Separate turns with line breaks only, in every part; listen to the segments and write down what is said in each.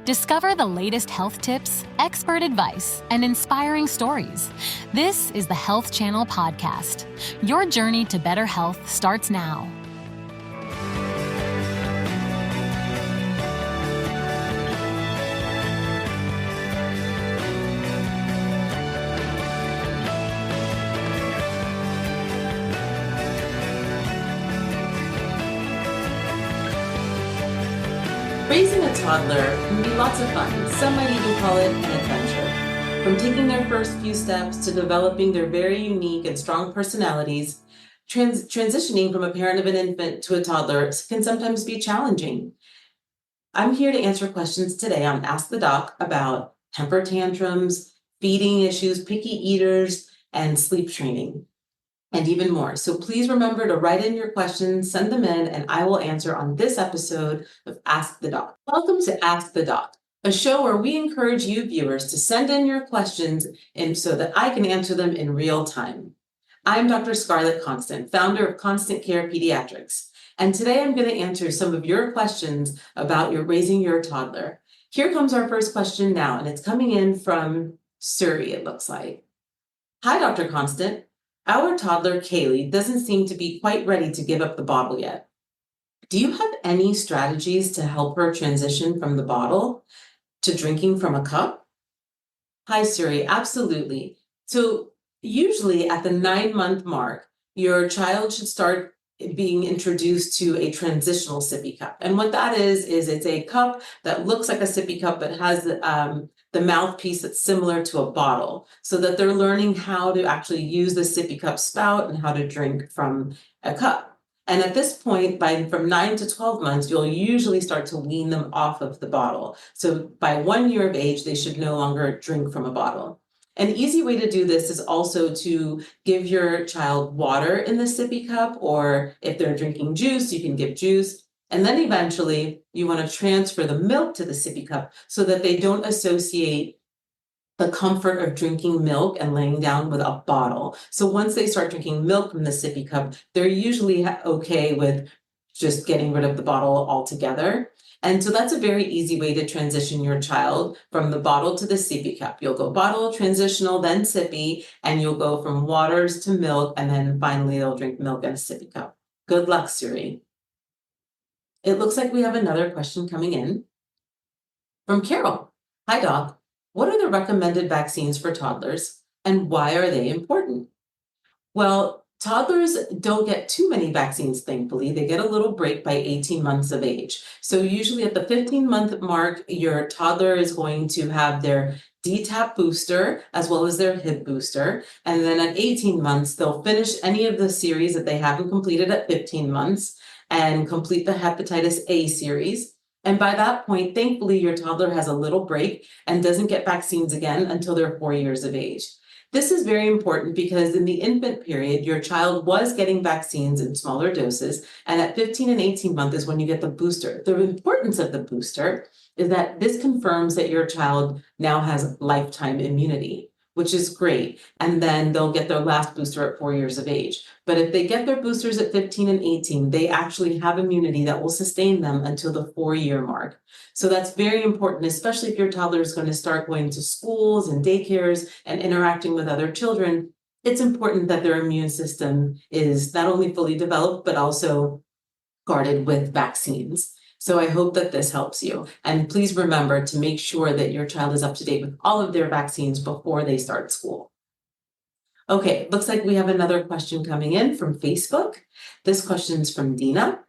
Discover the latest health tips, expert advice, and inspiring stories. This is the Health Channel Podcast. Your journey to better health starts now.
Raising a toddler can be lots of fun. Some might even call it an adventure. From taking their first few steps to developing their very unique and strong personalities, transitioning from a parent of an infant to a toddler can sometimes be challenging. I'm here to answer questions today on Ask the Doc about temper tantrums, feeding issues, picky eaters, and sleep training, and even more. So please remember to write in your questions, send them in, and I will answer on this episode of Ask the Doc. Welcome to Ask the Doc, a show where we encourage you viewers to send in your questions and so that I can answer them in real time. I'm Dr. Scarlet Constant, founder of Constant Care Pediatrics, and today I'm going to answer some of your questions about raising your toddler. Here comes our first question now, and it's coming in from Surrey, it looks like. Hi, Dr. Constant. Our toddler, Kaylee, doesn't seem to be quite ready to give up the bottle yet. Do you have any strategies to help her transition from the bottle to drinking from a cup? Hi, Siri. Absolutely. So usually at the 9-month mark, your child should start being introduced to a transitional sippy cup. And what that is it's a cup that looks like a sippy cup but has the mouthpiece that's similar to a bottle, so that they're learning how to actually use the sippy cup spout and how to drink from a cup. And at this point, from 9 to 12 months, you'll usually start to wean them off of the bottle. So by 1 year of age, they should no longer drink from a bottle. An easy way to do this is also to give your child water in the sippy cup, or if they're drinking juice, you can give juice. And then eventually you want to transfer the milk to the sippy cup so that they don't associate the comfort of drinking milk and laying down with a bottle. So once they start drinking milk from the sippy cup, they're usually okay with just getting rid of the bottle altogether. And so that's a very easy way to transition your child from the bottle to the sippy cup. You'll go bottle, transitional, then sippy, and you'll go from waters to milk, and then finally they'll drink milk in a sippy cup. Good luck, Siri. It looks like we have another question coming in from Carol. Hi, Doc. What are the recommended vaccines for toddlers, and why are they important? Well, toddlers don't get too many vaccines, thankfully. They get a little break by 18 months of age. So usually at the 15-month mark, your toddler is going to have their DTaP booster as well as their hip booster. And then at 18 months, they'll finish any of the series that they haven't completed at 15 months and complete the hepatitis A series. And by that point, thankfully, your toddler has a little break and doesn't get vaccines again until they're 4 years of age. This is very important because in the infant period, your child was getting vaccines in smaller doses, and at 15 and 18 months is when you get the booster. The importance of the booster is that this confirms that your child now has lifetime immunity, which is great. And then they'll get their last booster at 4 years of age. But if they get their boosters at 15 and 18, they actually have immunity that will sustain them until the 4-year mark. So that's very important, especially if your toddler is going to start going to schools and daycares and interacting with other children. It's important that their immune system is not only fully developed, but also guarded with vaccines. So I hope that this helps you. And please remember to make sure that your child is up to date with all of their vaccines before they start school. Okay, looks like we have another question coming in from Facebook. This question's from Dina.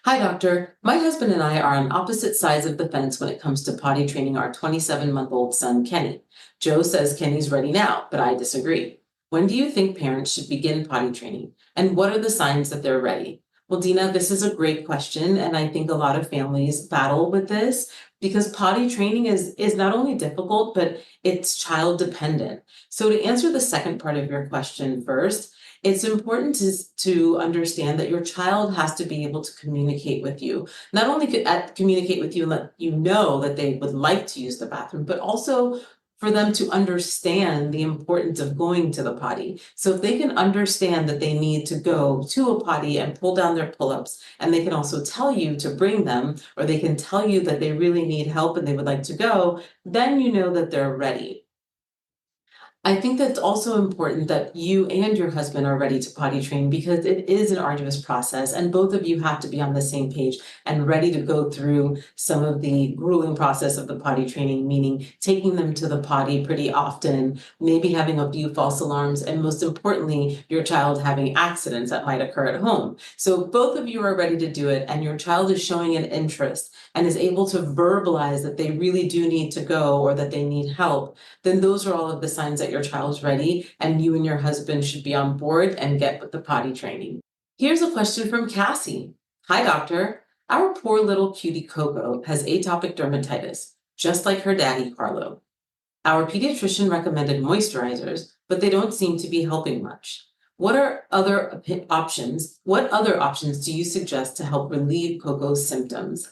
Hi, doctor. My husband and I are on opposite sides of the fence when it comes to potty training our 27-month-old son, Kenny. Joe says Kenny's ready now, but I disagree. When do you think parents should begin potty training? And what are the signs that they're ready? Well, Dina, this is a great question, and I think a lot of families battle with this because potty training is not only difficult, but it's child dependent. So to answer the second part of your question first, it's important to understand that your child has to be able to communicate with you. Not only communicate with you and let you know that they would like to use the bathroom, but also for them to understand the importance of going to the potty. So if they can understand that they need to go to a potty and pull down their pull-ups, and they can also tell you to bring them, or they can tell you that they really need help and they would like to go, then you know that they're ready. I think that's also important that you and your husband are ready to potty train, because it is an arduous process and both of you have to be on the same page and ready to go through some of the grueling process of the potty training, meaning taking them to the potty pretty often, maybe having a few false alarms, and most importantly, your child having accidents that might occur at home. So both of you are ready to do it and your child is showing an interest and is able to verbalize that they really do need to go or that they need help, then those are all of the signs that your child's ready and you and your husband should be on board and get with the potty training. Here's a question from Cassie. Hi, doctor. Our poor little cutie Coco has atopic dermatitis, just like her daddy, Carlo. Our pediatrician recommended moisturizers, but they don't seem to be helping much. What are other options? What other options do you suggest to help relieve Coco's symptoms?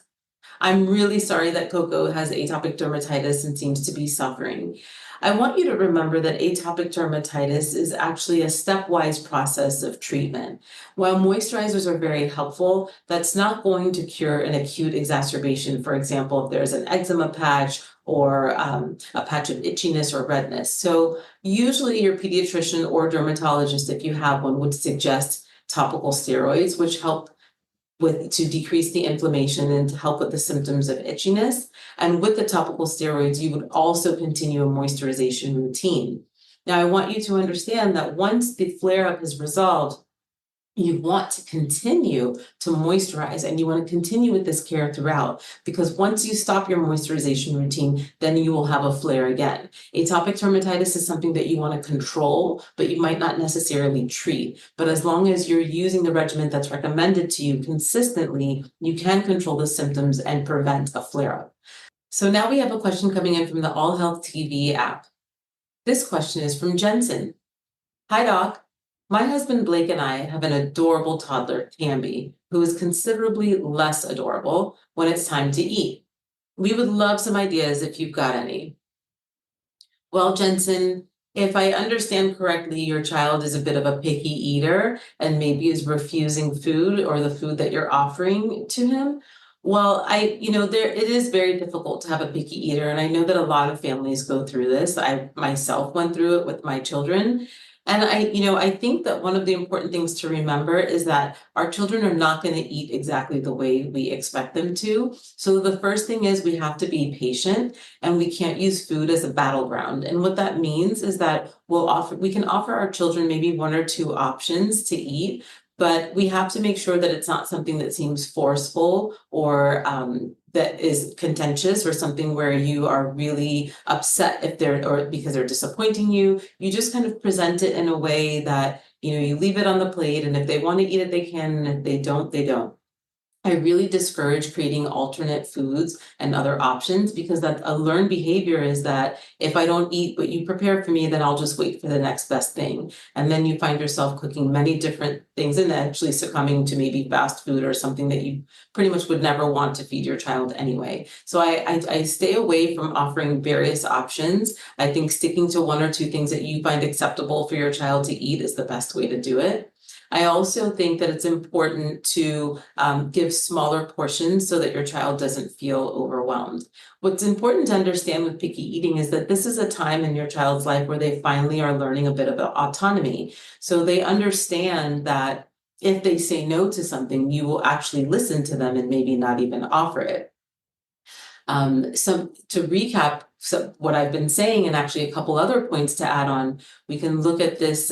I'm really sorry that Coco has atopic dermatitis and seems to be suffering. I want you to remember that atopic dermatitis is actually a stepwise process of treatment. While moisturizers are very helpful, that's not going to cure an acute exacerbation. For example, if there's an eczema patch or a patch of itchiness or redness. So usually your pediatrician or dermatologist, if you have one, would suggest topical steroids, which help to decrease the inflammation and to help with the symptoms of itchiness. And with the topical steroids, you would also continue a moisturization routine. Now, I want you to understand that once the flare-up is resolved, you want to continue to moisturize and you want to continue with this care throughout, because once you stop your moisturization routine, then you will have a flare again. Atopic dermatitis is something that you want to control, but you might not necessarily treat. But as long as you're using the regimen that's recommended to you consistently, you can control the symptoms and prevent a flare-up. So now we have a question coming in from the All Health TV app. This question is from Jensen. Hi, Doc. My husband Blake and I have an adorable toddler, Tammy, who is considerably less adorable when it's time to eat. We would love some ideas if you've got any. Well, Jensen, if I understand correctly, your child is a bit of a picky eater and maybe is refusing food or the food that you're offering to him. Well, it is very difficult to have a picky eater, and I know that a lot of families go through this. I myself went through it with my children. And I think that one of the important things to remember is that our children are not going to eat exactly the way we expect them to. So the first thing is we have to be patient and we can't use food as a battleground. And what that means is that we can offer our children maybe one or two options to eat, but we have to make sure that it's not something that seems forceful or that is contentious or something where you are really upset because they're disappointing you. You just kind of present it in a way that, you leave it on the plate, and if they want to eat it, they can, and if they don't, they don't. I really discourage creating alternate foods and other options, because that a learned behavior is that if I don't eat what you prepare for me, then I'll just wait for the next best thing. And then you find yourself cooking many different things and actually succumbing to maybe fast food or something that you pretty much would never want to feed your child anyway. So I stay away from offering various options. I think sticking to one or two things that you find acceptable for your child to eat is the best way to do it. I also think that it's important to give smaller portions so that your child doesn't feel overwhelmed. What's important to understand with picky eating is that this is a time in your child's life where they finally are learning a bit of autonomy. So they understand that if they say no to something, you will actually listen to them and maybe not even offer it. To recap what I've been saying, and actually a couple other points to add on, we can look at this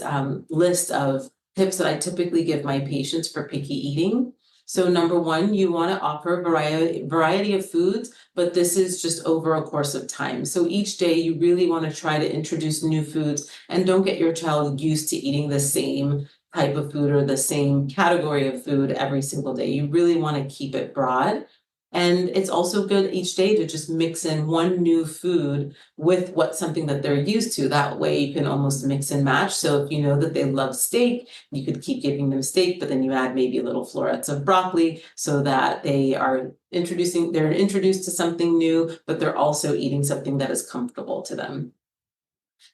list of tips that I typically give my patients for picky eating. So number one, you want to offer a variety of foods, but this is just over a course of time. So each day you really want to try to introduce new foods, and don't get your child used to eating the same type of food or the same category of food every single day. You really want to keep it broad. And it's also good each day to just mix in one new food with something that they're used to. That way you can almost mix and match. So if you know that they love steak, you could keep giving them steak, but then you add maybe little florets of broccoli so that they're introduced to something new, but they're also eating something that is comfortable to them.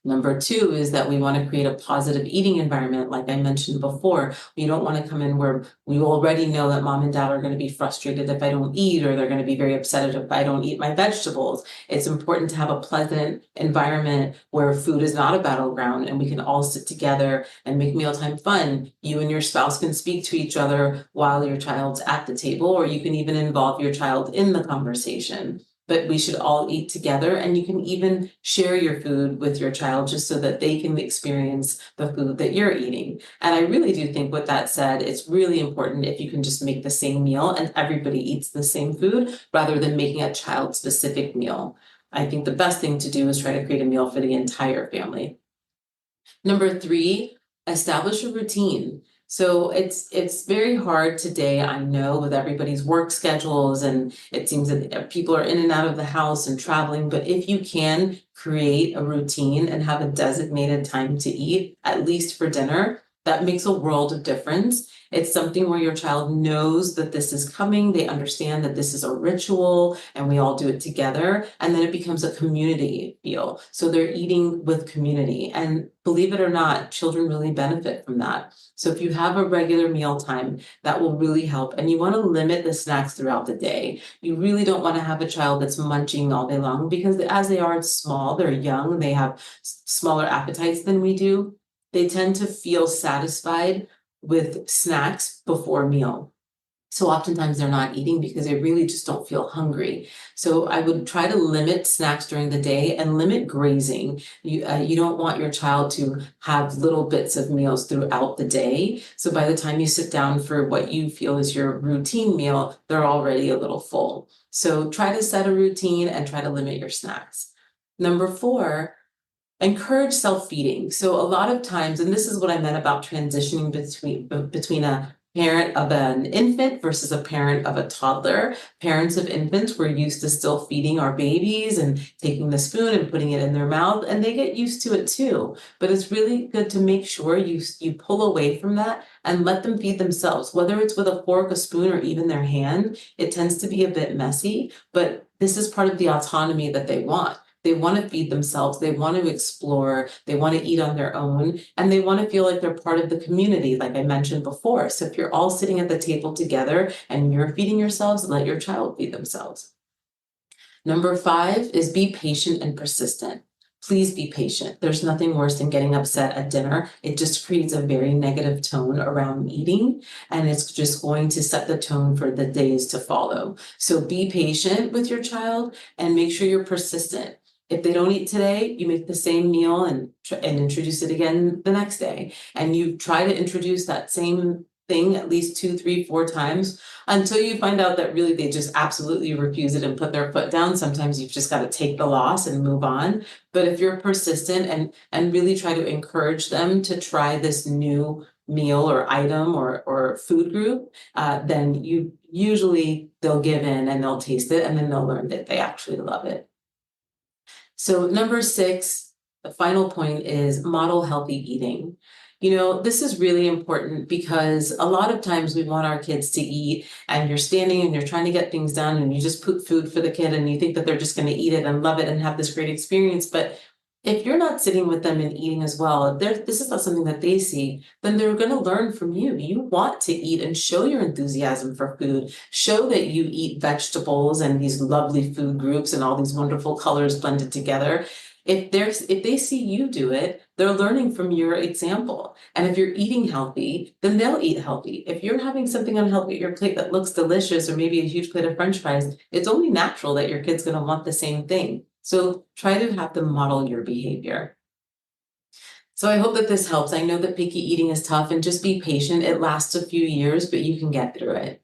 Number two is that we want to create a positive eating environment. Like I mentioned before, we don't want to come in where we already know that mom and dad are going to be frustrated if I don't eat, or they're going to be very upset if I don't eat my vegetables. It's important to have a pleasant environment where food is not a battleground and we can all sit together and make mealtime fun. You and your spouse can speak to each other while your child's at the table, or you can even involve your child in the conversation. But we should all eat together, and you can even share your food with your child just so that they can experience the food that you're eating. And I really do think, with that said, it's really important if you can just make the same meal and everybody eats the same food rather than making a child specific meal. I think the best thing to do is try to create a meal for the entire family. Number three, establish a routine. So it's very hard today, I know, with everybody's work schedules, and it seems that people are in and out of the house and traveling, but if you can create a routine and have a designated time to eat, at least for dinner, that makes a world of difference. It's something where your child knows that this is coming, they understand that this is a ritual and we all do it together, and then it becomes a community feel. So they're eating with community, and believe it or not, children really benefit from that. So if you have a regular meal time, that will really help. And you want to limit the snacks throughout the day. You really don't want to have a child that's munching all day long, because as they are small, they're young, they have smaller appetites than we do. They tend to feel satisfied with snacks before meal. So oftentimes they're not eating because they really just don't feel hungry. So I would try to limit snacks during the day and limit grazing. You don't want your child to have little bits of meals throughout the day. So by the time you sit down for what you feel is your routine meal, they're already a little full. So try to set a routine and try to limit your snacks. Number four, encourage self-feeding. So a lot of times, and this is what I meant about transitioning between a parent of an infant versus a parent of a toddler. Parents of infants, we're used to still feeding our babies and taking the spoon and putting it in their mouth, and they get used to it too. But it's really good to make sure you pull away from that and let them feed themselves, whether it's with a fork, a spoon, or even their hand. It tends to be a bit messy, but this is part of the autonomy that they want. They want to feed themselves, they want to explore, they want to eat on their own, and they want to feel like they're part of the community, like I mentioned before. So if you're all sitting at the table together and you're feeding yourselves, let your child feed themselves. Number five is be patient and persistent. Please be patient. There's nothing worse than getting upset at dinner. It just creates a very negative tone around eating, and it's just going to set the tone for the days to follow. So be patient with your child and make sure you're persistent. If they don't eat today, you make the same meal and introduce it again the next day. And you try to introduce that same thing at least 2, 3, 4 times until you find out that really they just absolutely refuse it and put their foot down. Sometimes you've just got to take the loss and move on. But if you're persistent and really try to encourage them to try this new meal or item or food group, then they'll give in and they'll taste it, and then they'll learn that they actually love it. So number 6, the final point, is model healthy eating. This is really important because a lot of times we want our kids to eat, and you're standing and you're trying to get things done and you just put food for the kid and you think that they're just going to eat it and love it and have this great experience. But if you're not sitting with them and eating as well, if this is not something that they see, then they're going to learn from you. You want to eat and show your enthusiasm for food. Show that you eat vegetables and these lovely food groups and all these wonderful colors blended together. If they see you do it, they're learning from your example. And if you're eating healthy, then they'll eat healthy. If you're having something unhealthy at your plate that looks delicious, or maybe a huge plate of French fries, it's only natural that your kid's going to want the same thing. So try to have them model your behavior. So I hope that this helps. I know that picky eating is tough, and just be patient. It lasts a few years, but you can get through it.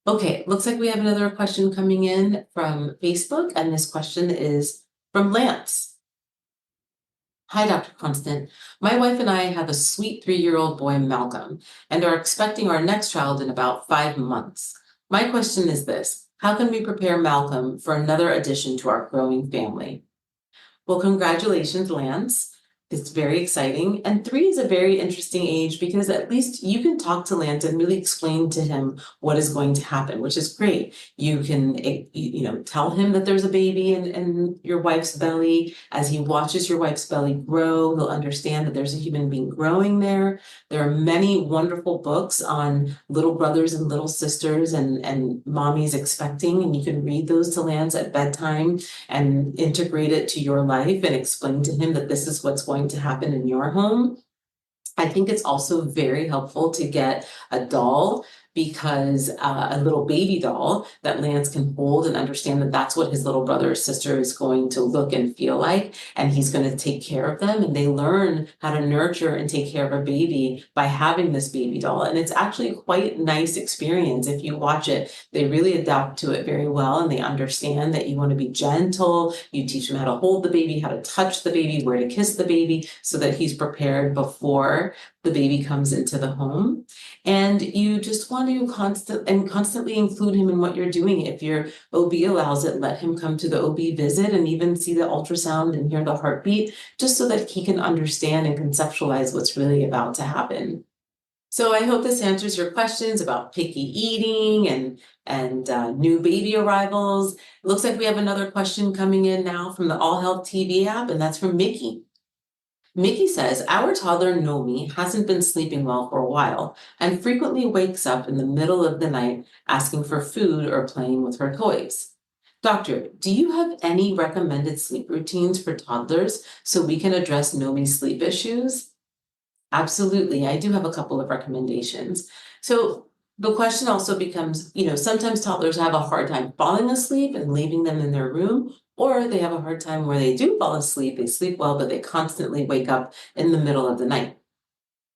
Okay, looks like we have another question coming in from Facebook, and this question is from Lance. Hi, Dr. Constant. My wife and I have a sweet 3-year-old boy, Malcolm, and are expecting our next child in about 5 months. My question is this: how can we prepare Malcolm for another addition to our growing family? Well, congratulations, Lance. It's very exciting. And 3 is a very interesting age because at least you can talk to Lance and really explain to him what is going to happen, which is great. You can, tell him that there's a baby in your wife's belly. As he watches your wife's belly grow, he'll understand that there's a human being growing there. There are many wonderful books on little brothers and little sisters and mommies expecting, and you can read those to Lance at bedtime and integrate it to your life and explain to him that this is what's going to happen in your home. I think it's also very helpful to get a doll, because a little baby doll that Lance can hold and understand that that's what his little brother or sister is going to look and feel like, and he's going to take care of them. And they learn how to nurture and take care of a baby by having this baby doll. And it's actually quite a nice experience. If you watch it, they really adapt to it very well, and they understand that you want to be gentle. You teach them how to hold the baby, how to touch the baby, where to kiss the baby, so that he's prepared before the baby comes into the home. And you just want to constantly include him in what you're doing. If your OB allows it, let him come to the OB visit and even see the ultrasound and hear the heartbeat, just so that he can understand and conceptualize what's really about to happen. So I hope this answers your questions about picky eating and new baby arrivals. It looks like we have another question coming in now from the All Health TV app, and that's from Mickey. Mickey says, our toddler Nomi hasn't been sleeping well for a while and frequently wakes up in the middle of the night asking for food or playing with her toys. Doctor, do you have any recommended sleep routines for toddlers so we can address Nomi's sleep issues? Absolutely. I do have a couple of recommendations. So the question also becomes, sometimes toddlers have a hard time falling asleep and leaving them in their room, or they have a hard time where they do fall asleep, they sleep well, but they constantly wake up in the middle of the night.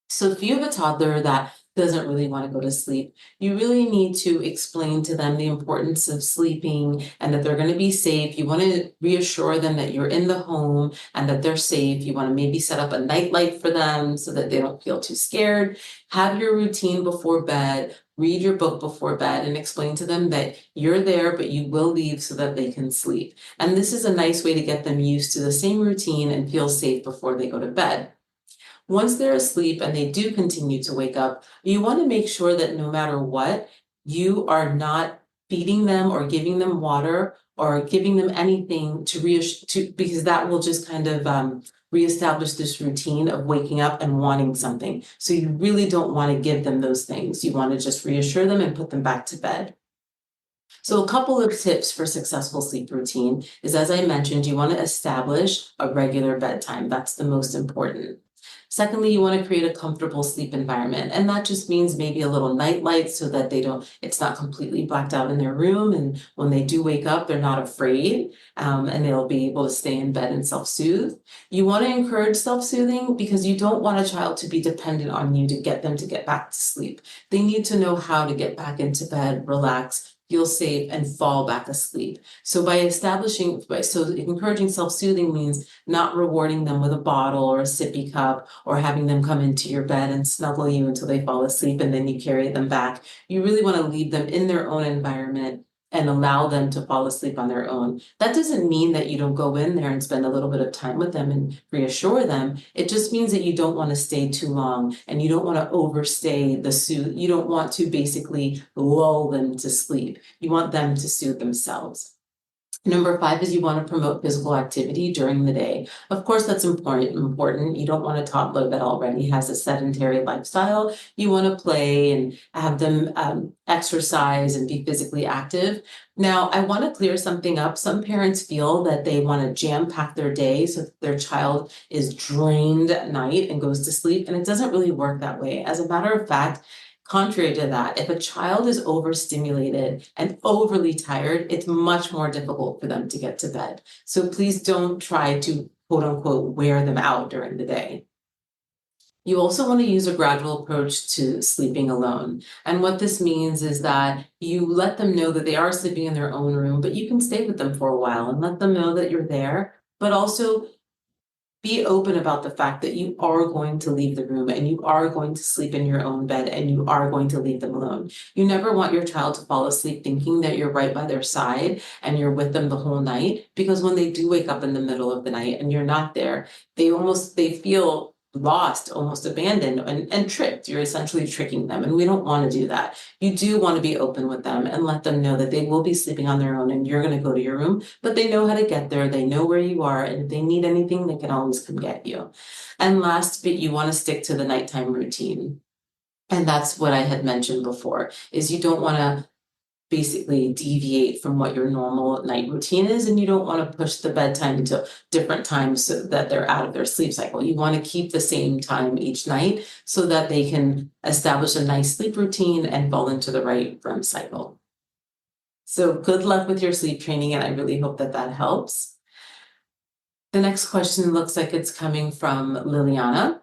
So if you have a toddler that doesn't really want to go to sleep, you really need to explain to them the importance of sleeping and that they're going to be safe. You want to reassure them that you're in the home and that they're safe. You want to maybe set up a nightlight for them so that they don't feel too scared. Have your routine before bed. Read your book before bed and explain to them that you're there, but you will leave so that they can sleep. And this is a nice way to get them used to the same routine and feel safe before they go to bed. Once they're asleep and they do continue to wake up, you want to make sure that no matter what, you are not feeding them or giving them water or giving them anything because that will just kind of reestablish this routine of waking up and wanting something. So you really don't want to give them those things. You want to just reassure them and put them back to bed. So a couple of tips for successful sleep routine is, as I mentioned, you want to establish a regular bedtime. That's the most important. Secondly, you want to create a comfortable sleep environment. And that just means maybe a little night light so that it's not completely blacked out in their room. And when they do wake up, they're not afraid, and they'll be able to stay in bed and self-soothe. You want to encourage self-soothing because you don't want a child to be dependent on you to get them to get back to sleep. They need to know how to get back into bed, relax, feel safe, and fall back asleep. So encouraging self-soothing means not rewarding them with a bottle or a sippy cup or having them come into your bed and snuggle you until they fall asleep and then you carry them back. You really want to leave them in their own environment and allow them to fall asleep on their own. That doesn't mean that you don't go in there and spend a little bit of time with them and reassure them. It just means that you don't want to stay too long and you don't want to overstay the soothe. You don't want to basically lull them to sleep. You want them to soothe themselves. Number 5 is you want to promote physical activity during the day. Of course, that's important. You don't want a toddler that already has a sedentary lifestyle. You want to play and have them exercise and be physically active. Now, I want to clear something up. Some parents feel that they want to jam-pack their day so that their child is drained at night and goes to sleep, and it doesn't really work that way. As a matter of fact, contrary to that, if a child is overstimulated and overly tired, it's much more difficult for them to get to bed. So please don't try to, quote unquote, wear them out during the day. You also want to use a gradual approach to sleeping alone. And what this means is that you let them know that they are sleeping in their own room, but you can stay with them for a while and let them know that you're there, but also Be open about the fact that you are going to leave the room and you are going to sleep in your own bed and you are going to leave them alone. You never want your child to fall asleep thinking that you're right by their side and you're with them the whole night, because when they do wake up in the middle of the night and you're not there, they feel lost, almost abandoned and tricked. You're essentially tricking them, and we don't want to do that. You do want to be open with them and let them know that they will be sleeping on their own and you're going to go to your room, but they know how to get there. They know where you are, and if they need anything, they can always come get you. And last bit, you want to stick to the nighttime routine. And that's what I had mentioned before, is you don't want to basically deviate from what your normal night routine is, and you don't want to push the bedtime to different times so that they're out of their sleep cycle. You want to keep the same time each night so that they can establish a nice sleep routine and fall into the right REM cycle. So good luck with your sleep training, and I really hope that that helps. The next question looks like it's coming from Liliana.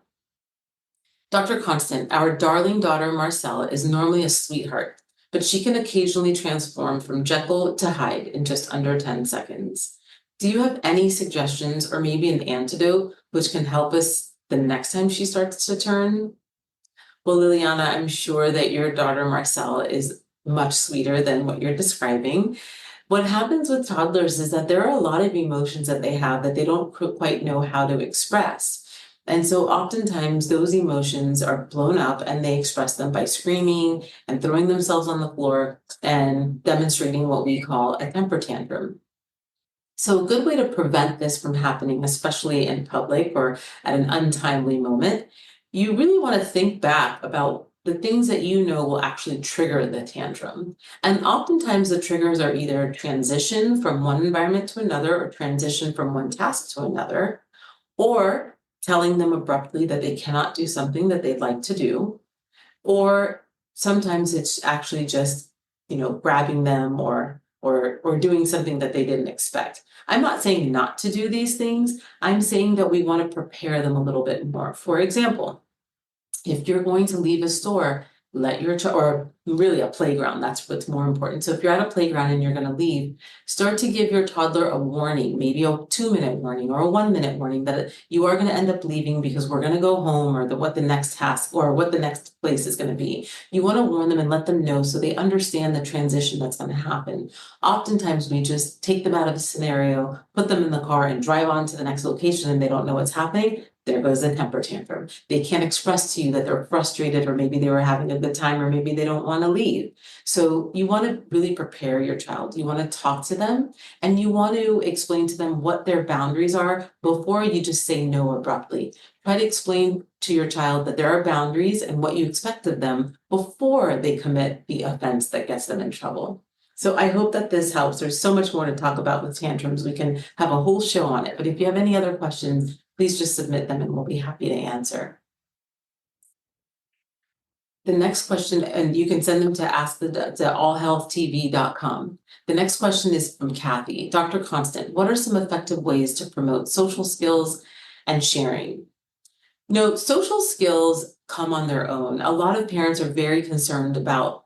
Dr. Constant, our darling daughter Marcella is normally a sweetheart, but she can occasionally transform from Jekyll to Hyde in just under 10 seconds. Do you have any suggestions or maybe an antidote which can help us the next time she starts to turn? Well, Liliana, I'm sure that your daughter Marcella is much sweeter than what you're describing. What happens with toddlers is that there are a lot of emotions that they have that they don't quite know how to express. And so oftentimes those emotions are blown up and they express them by screaming and throwing themselves on the floor and demonstrating what we call a temper tantrum. So a good way to prevent this from happening, especially in public or at an untimely moment, you really want to think back about the things that you know will actually trigger the tantrum. And oftentimes the triggers are either transition from one environment to another or transition from one task to another, or telling them abruptly that they cannot do something that they'd like to do, or sometimes it's actually just, grabbing them or doing something that they didn't expect. I'm not saying not to do these things. I'm saying that we want to prepare them a little bit more. For example, if you're going to leave a store, let your child, or really a playground, that's what's more important. So if you're at a playground and you're going to leave, start to give your toddler a warning, maybe a 2-minute warning or a 1-minute warning that you are going to end up leaving because we're going to go home, or what the next task or what the next place is going to be. You want to warn them and let them know so they understand the transition that's going to happen. Oftentimes we just take them out of the scenario, put them in the car and drive on to the next location, and they don't know what's happening. There goes the temper tantrum. They can't express to you that they're frustrated, or maybe they were having a good time, or maybe they don't want to leave. So you want to really prepare your child. You want to talk to them and you want to explain to them what their boundaries are before you just say no abruptly. Try to explain to your child that there are boundaries and what you expect of them before they commit the offense that gets them in trouble. So I hope that this helps. There's so much more to talk about with tantrums. We can have a whole show on it. But if you have any other questions, please just submit them and we'll be happy to answer. The next question, and you can send them to allhealthtv.com. The next question is from Kathy. Dr. Constant, what are some effective ways to promote social skills and sharing? Social skills come on their own. A lot of parents are very concerned about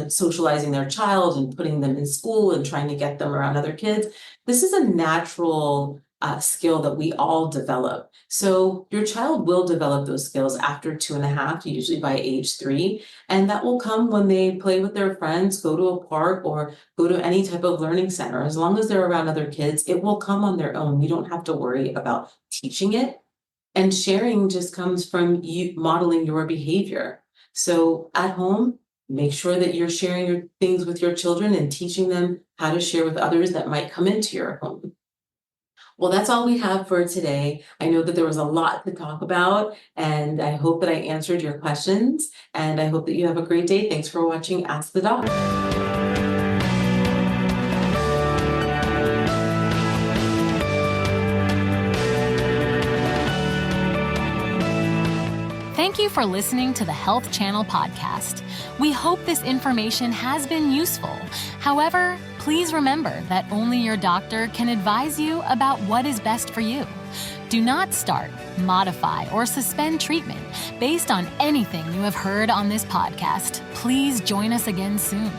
socializing their child and putting them in school and trying to get them around other kids. This is a natural skill that we all develop. So your child will develop those skills after 2.5, usually by age 3. And that will come when they play with their friends, go to a park, or go to any type of learning center. As long as they're around other kids, it will come on their own. You don't have to worry about teaching it. And sharing just comes from you modeling your behavior. So at home, make sure that you're sharing your things with your children and teaching them how to share with others that might come into your home. Well, that's all we have for today. I know that there was a lot to talk about, and I hope that I answered your questions, and I hope that you have a great day. Thanks for watching Ask the Doc.
Thank you for listening to the Health Channel podcast. We hope this information has been useful. However, please remember that only your doctor can advise you about what is best for you. Do not start, modify, or suspend treatment based on anything you have heard on this podcast. Please join us again soon.